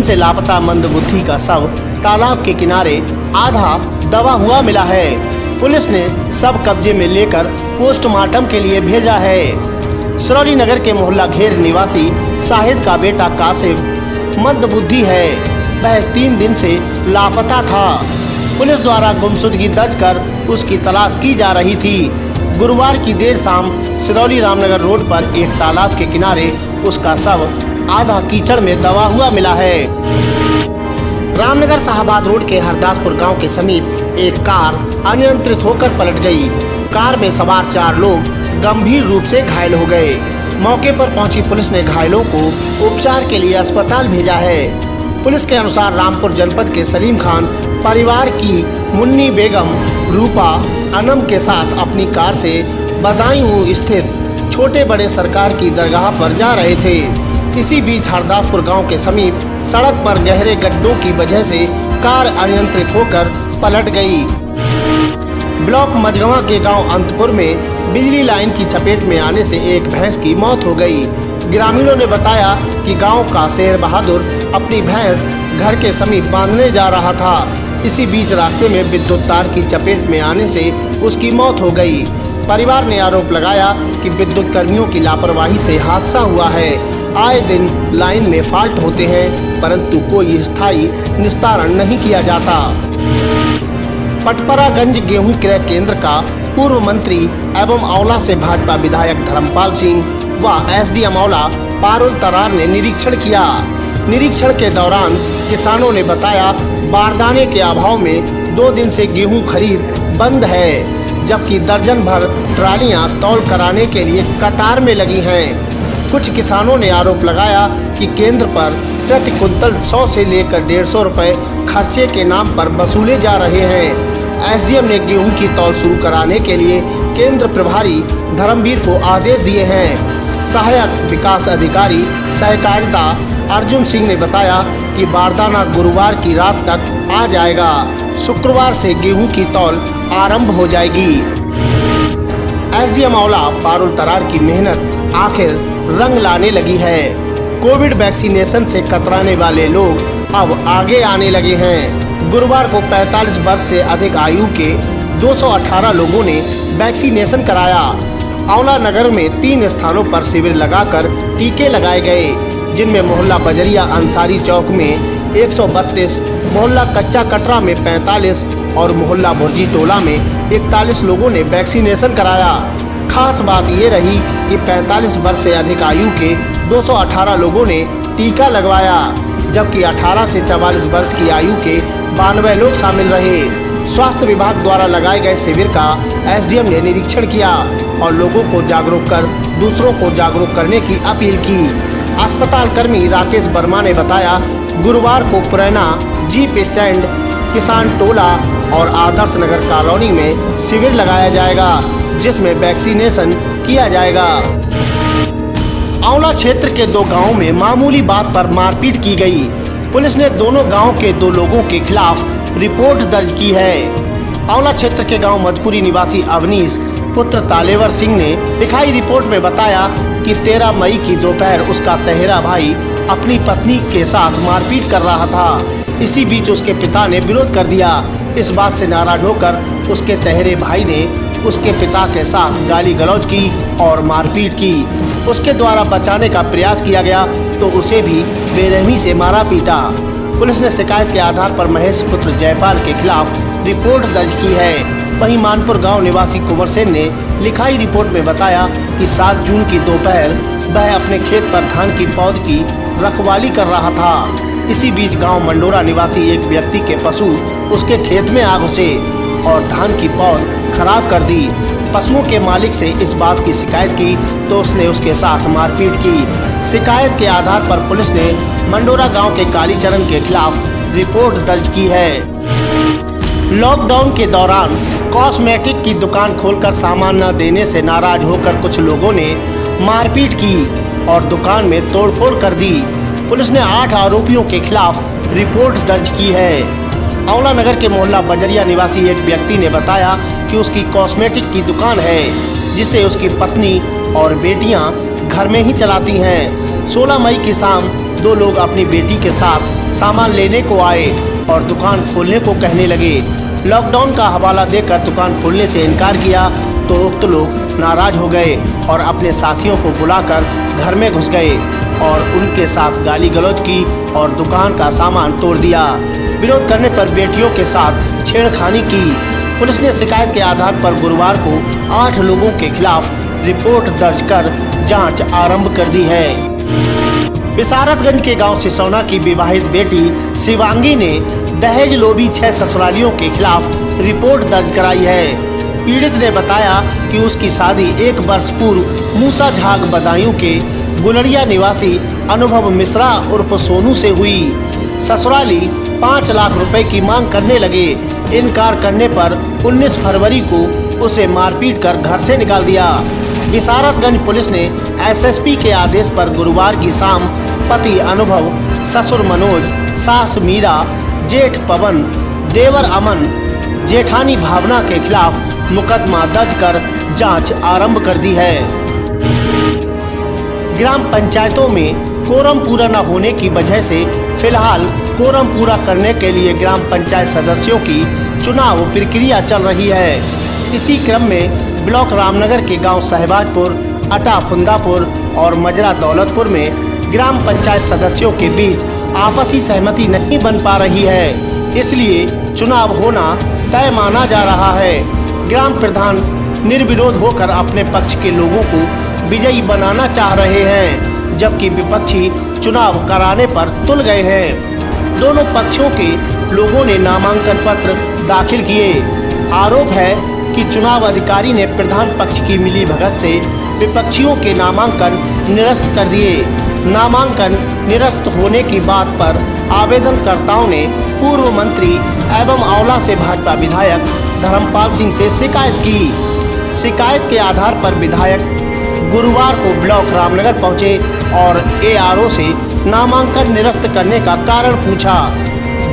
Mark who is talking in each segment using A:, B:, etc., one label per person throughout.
A: दिन से लापता मंदबुद्धि का शव तालाब के किनारे आधा दबा हुआ मिला है। पुलिस ने शव कब्जे में लेकर पोस्टमार्टम के लिए भेजा है। सिरौली नगर के मोहल्ला घेर निवासी शाहिद का बेटा कासिम मंदबुद्धि है। वह 3 दिन से लापता था। पुलिस द्वारा गुमशुदगी दर्ज कर उसकी तलाश की जा रही थी। गुरुवार की देर शाम सिरौली रामनगर रोड पर एक तालाब के किनारे उसका शव आधा कीचड़ में दबा हुआ मिला है। रामनगर शाहबाद रोड के हरदासपुर गांव के समीप एक कार अनियंत्रित होकर पलट गई। कार में सवार 4 लोग गंभीर रूप से घायल हो गए। मौके पर पहुंची पुलिस ने घायलों को उपचार के लिए अस्पताल भेजा है। पुलिस के अनुसार रामपुर जनपद के सलीम खान परिवार की मुन्नी बेगम रूपा अनम के साथ अपनी कार से बदायूं स्थित छोटे बड़े सरकार की दरगाह पर जा रहे थे। इसी बीच हरदासपुर गांव के समीप सड़क पर गहरे गड्ढों की वजह से कार अनियंत्रित होकर पलट गई। ब्लॉक मझगवां के गांव अंतपुर में बिजली लाइन की चपेट में आने से एक भैंस की मौत हो गई। ग्रामीणों ने बताया कि गांव का शेर बहादुर अपनी भैंस घर के समीप बांधने जा रहा था। इसी बीच रास्ते में विद्युत तार की चपेट में आने से उसकी मौत हो गई। परिवार ने आरोप लगाया कि विद्युत कर्मियों की लापरवाही से हादसा हुआ है। आए दिन लाइन में फॉल्ट होते हैं, परंतु कोई स्थायी निस्तारण नहीं किया जाता। पटपरागंज गेहूं क्रय केंद्र का पूर्व मंत्री एवं औला से भाजपा विधायक धर्मपाल सिंह व एसडीएम औला पारुल तरार ने निरीक्षण किया। निरीक्षण के दौरान किसानों ने बताया बारदाने के अभाव में 2 दिन से गेहूं खरीद बंद है, जबकि दर्जन भर ट्रालियां तौल कराने के लिए कतार में लगी हैं। कुछ किसानों ने आरोप लगाया कि केंद्र पर प्रति कुंतल 100 से लेकर 150 रुपए खर्चे के नाम पर वसूले जा रहे हैं। एसडीएम ने गेहूं की तौल शुरू कराने के लिए केंद्र प्रभारी धर्मवीर को आदेश दिए हैं। सहायक विकास अधिकारी सहकारिता अर्जुन सिंह ने बताया कि बारदाना गुरुवार की रात तक आ जाएगा। शुक्रवार से गेहूं की तौल आरंभ हो जाएगी। एसडीएम औला पारुल तरार की मेहनत आखिर रंग लाने लगी है। कोविड वैक्सीनेशन से कतराने वाले लोग अब आगे आने लगे हैं। गुरुवार को 45 वर्ष से अधिक आयु के 218 लोगों ने वैक्सीनेशन कराया। औला नगर में 3 स्थानों पर शिविर लगाकर टीके लगाए गए, जिनमें मोहल्ला बजरिया अंसारी चौक में 132, मोहल्ला कच्चा कटरा में 45 और मोहल्ला भुर्जी टोला में 41 लोगों ने वैक्सीनेशन कराया। खास बात ये रही कि 45 वर्ष से अधिक आयु के 218 लोगों ने टीका लगवाया, जबकि 18 से 44 वर्ष की आयु के 92 लोग शामिल रहे। स्वास्थ्य विभाग द्वारा लगाए गए शिविर का एसडीएम ने निरीक्षण किया और लोगों को जागरूक कर दूसरों को जागरूक करने की अपील की। अस्पताल कर्मी राकेश वर्मा ने बताया, गुरुवार को पुरैना जीप स्टैंड, किसान टोला और आदर्श नगर कॉलोनी में शिविर लगाया जाएगा, जिसमें वैक्सीनेशन किया जाएगा। औला क्षेत्र के 2 गांवों में मामूली बात पर मारपीट की गई। पुलिस ने दोनों गांव के 2 लोगों के खिलाफ रिपोर्ट दर्ज की है। औला क्षेत्र के गांव मधपुरी निवासी अवनीश पुत्र तालेवर सिंह ने लिखाई रिपोर्ट में बताया कि 13 मई की दोपहर उसका तहेरा भाई अपनी पत्नी के साथ मारपीट कर रहा था। इसी बीच उसके पिता ने विरोध कर दिया। इस बात से नाराज होकर उसके तहेरे भाई ने उसके पिता के साथ गाली गलौज की और मारपीट की। उसके द्वारा बचाने का प्रयास किया गया तो उसे भी बेरहमी से मारा पीटा। पुलिस ने शिकायत के आधार पर महेश पुत्र जयपाल के खिलाफ रिपोर्ट दर्ज की है। वहीं मानपुर गांव निवासी कुंवर सेन ने लिखाई रिपोर्ट में बताया कि 7 जून की दोपहर वह अपने खेत पर धान की पौध की रखवाली कर रहा था। इसी बीच गांव मंडोरा निवासी एक व्यक्ति के पशु उसके खेत में आ घुसे और धान की पौध खराब कर दी। पशुओं के मालिक से इस बात की शिकायत की तो उसने उसके साथ मारपीट की। शिकायत के आधार पर पुलिस ने मंडोरा गांव के कालीचरण के खिलाफ रिपोर्ट दर्ज की है। लॉकडाउन के दौरान कॉस्मेटिक की दुकान खोलकर सामान न देने से नाराज होकर कुछ लोगों ने मारपीट की और दुकान में तोड़फोड़ कर दी। पुलिस ने 8 आरोपियों के खिलाफ रिपोर्ट दर्ज की है। औला नगर के मोहल्ला बजरिया निवासी एक व्यक्ति ने बताया कि उसकी कॉस्मेटिक की दुकान है, जिसे उसकी पत्नी और बेटियां घर में ही चलाती हैं। 16 मई की शाम 2 लोग अपनी बेटी के साथ सामान लेने को आए और दुकान खोलने को कहने लगे। लॉकडाउन का हवाला देकर दुकान खोलने से इनकार किया तो उक्त लोग नाराज हो गए और अपने साथियों को बुलाकर घर में घुस गए और उनके साथ गाली गलौज की और दुकान का सामान तोड़ दिया। विरोध करने पर बेटियों के साथ छेड़खानी की। पुलिस ने शिकायत के आधार पर गुरुवार को 8 लोगों के खिलाफ रिपोर्ट दर्ज कर जांच आरंभ कर दी है। विसारतगंज के गांव सिसौना की विवाहित बेटी शिवांगी ने दहेज लोभी 6 ससुरालियों के खिलाफ रिपोर्ट दर्ज कराई है। पीड़ित ने बताया कि उसकी शादी 1 वर्ष पूर्व मूसा झाग बदायूं के गुलरिया निवासी अनुभव मिश्रा उर्फ सोनू से हुई। ससुराली 5 लाख रुपए की मांग करने लगे। इनकार करने पर 19 फरवरी को उसे मारपीट कर घर से निकाल दिया। विसारतगंज पुलिस ने एसएसपी के आदेश पर गुरुवार की शाम पति अनुभव, ससुर मनोज, सास मीरा, जेठ पवन, देवर अमन, जेठानी भावना के खिलाफ मुकदमा दर्ज कर जांच आरंभ कर दी है। ग्राम पंचायतों में कोरम पूरा न होने की वजह से फिलहाल कोरम पूरा करने के लिए ग्राम पंचायत सदस्यों की चुनाव प्रक्रिया चल रही है। इसी क्रम में ब्लॉक रामनगर के गांव सहबाजपुर, अटा फुंदापुर और मजरा दौलतपुर में ग्राम पंचायत सदस्यों के बीच आपसी सहमति नहीं बन पा रही है, इसलिए चुनाव होना तय माना जा रहा है। ग्राम प्रधान निर्विरोध होकर अपने पक्ष के लोगों को विजयी बनाना चाह रहे हैं, जबकि विपक्षी चुनाव कराने पर तुल गए हैं। दोनों पक्षों के लोगों ने नामांकन पत्र दाखिल किए। आरोप है कि चुनाव अधिकारी ने प्रधान पक्ष की मिलीभगत से विपक्षियों के नामांकन निरस्त कर दिए। नामांकन निरस्त होने की बात पर आवेदनकर्ताओं ने पूर्व मंत्री एवं आंवला से भाजपा विधायक धर्मपाल सिंह से शिकायत की। शिकायत के आधार पर विधायक गुरुवार को ब्लॉक रामनगर पहुंचे और एआरओ से नामांकन निरस्त करने का कारण पूछा।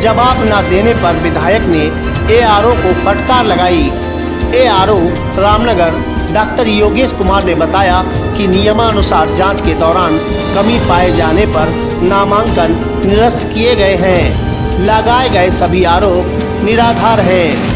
A: जवाब न देने पर विधायक ने एआरओ को फटकार लगाई। एआरओ रामनगर डॉक्टर योगेश कुमार ने बताया कि नियमानुसार जांच के दौरान कमी पाए जाने पर नामांकन निरस्त किए गए हैं। लगाए गए सभी आरोप निराधार हैं।